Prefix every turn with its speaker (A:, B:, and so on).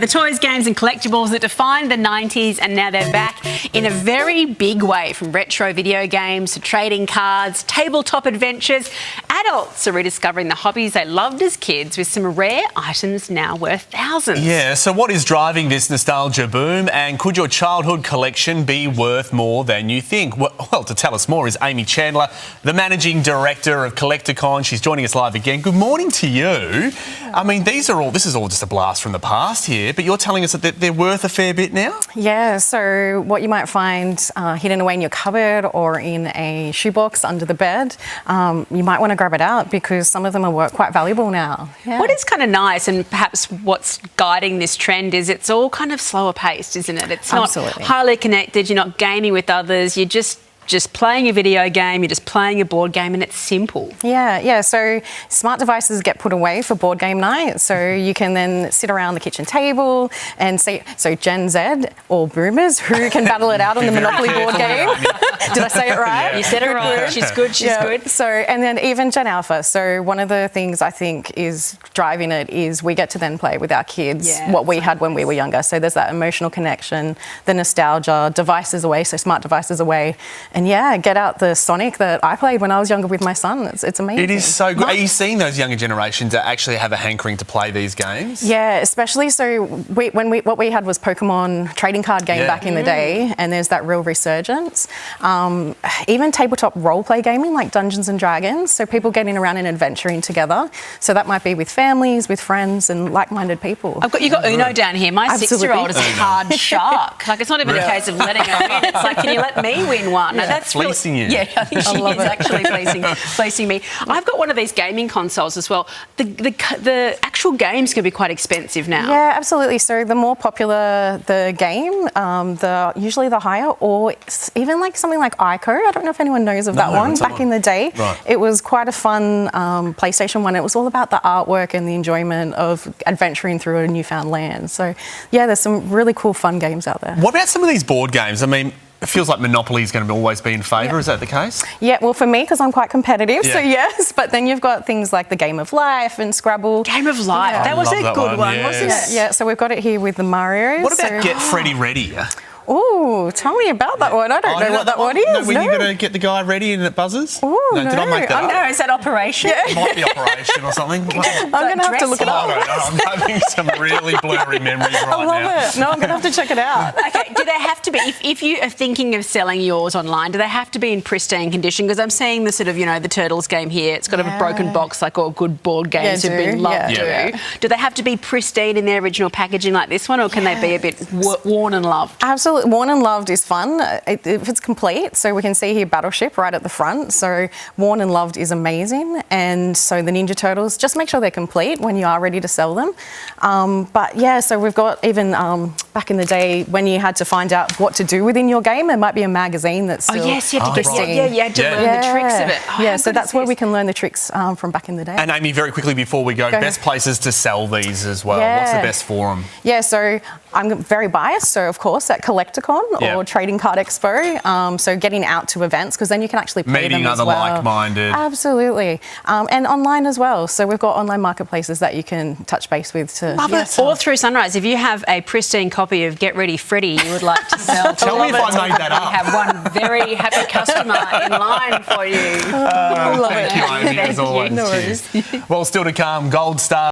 A: The toys, games and collectibles that defined the 90s, and now they're back in a very big way, from retro video games to trading cards, tabletop adventures. Adults are rediscovering the hobbies they loved as kids with some rare items now worth thousands.
B: Yeah, so what is driving this nostalgia boom, and could your childhood collection be worth more than you think? Well, to tell us more is Amy Chandler, the Managing Director of CollectorCon. She's joining us live again. Good morning to you. I mean, this is all just a blast from the past here, but you're telling us that they're worth a fair bit now?
C: Yeah, so what you might find hidden away in your cupboard or in a shoebox under the bed, you might want to grab it out because some of them are quite valuable now. Yeah.
A: What is kind of nice, and perhaps what's guiding this trend, is it's all kind of slower paced, isn't it? It's not highly connected, you're not gaming with others, you're just playing a video game, you're just playing a board game, and it's simple.
C: Yeah. So smart devices get put away for board game night, so you can then sit around the kitchen table and see. So Gen Z or boomers who can battle it out on the Monopoly board game. Did I say it right?
A: Yeah. You said it right. She's good. She's good.
C: So, and then even Gen Alpha. So one of the things I think is driving it is we get to then play with our kids what we had when we were younger. So there's that emotional connection, the nostalgia, devices away, so smart devices away. And yeah, get out the Sonic that I played when I was younger with my son. It's amazing.
B: It is so good. Are you seeing those younger generations that actually have a hankering to play these games?
C: Yeah, especially so what we had was Pokemon trading card game back in the day, and there's that real resurgence. Even tabletop role-play gaming like Dungeons and Dragons, so people getting around and adventuring together. So that might be with families, with friends and like-minded people.
A: You got Uno down here. My 6-year-old is a hard shark. Like, it's not even a case of letting her win. It's like, can you let me win one? No, that's
B: fleecing you.
A: Yeah, I think she is actually fleecing me. I've got one of these gaming consoles as well. The actual games can be quite expensive now.
C: Yeah, absolutely. So the more popular the game, usually the higher, or even like something like Ico. I don't know if anyone knows of that one. Back in the day, it was quite a fun PlayStation one. It was all about the artwork and the enjoyment of adventuring through a newfound land. So yeah, there's some really cool fun games out there.
B: What about some of these board games? I mean, it feels like Monopoly is going to always be in favour. Is that the case? Yeah,
C: well, for me, because I'm quite competitive, so yes. But then you've got things like the Game of Life and Scrabble.
A: Game of Life, that was a good one, wasn't it?
C: Yeah, so we've got it here with the Mario.
B: What about Get Freddy Ready?
C: Oh, tell me about that one. I don't know what that one is.
B: No, when you've got to get the guy ready and it buzzes?
C: Oh, no.
B: Did I make that up?
A: No, is that Operation?
B: It might be Operation or something.
C: I'm going to have to look it up.
B: I don't know. I'm having some really blurry memories right now.
C: I love it. No, I'm going to have to check it out.
A: Okay, do they have to be, if you are thinking of selling yours online, do they have to be in pristine condition? Because I'm seeing the sort of, the Turtles game here. It's got a broken box like all good board games have been loved do. Do they have to be pristine in their original packaging like this one, or can they be a bit worn and loved?
C: Absolutely. Worn and loved is fun if it's complete. So we can see here Battleship right at the front. So worn and loved is amazing. And so the Ninja Turtles, just make sure they're complete when you are ready to sell them. But yeah, so we've got even back in the day when you had to find out what to do within your game, there might be a magazine that's still
A: you had to learn the tricks of it.
C: So that's where we can learn the tricks from back in the day.
B: And Amy, very quickly before we go, best places to sell these as well. What's the best for them?
C: Yeah, so I'm very biased. So of course at CollectorCon or Trading Card Expo. So getting out to events, because then you can actually play them as well.
B: Meeting other like-minded.
C: Absolutely. And online as well. So we've got online marketplaces that you can touch base with to
A: love it. Or through Sunrise. If you have a pristine copy of Get Ready Freddy you would like to sell,
B: tell me if I made that up.
A: We have one very happy customer in line for you.
B: Thank you, Amy, as always.
A: No worries.
B: Well, still to come, Gold Star.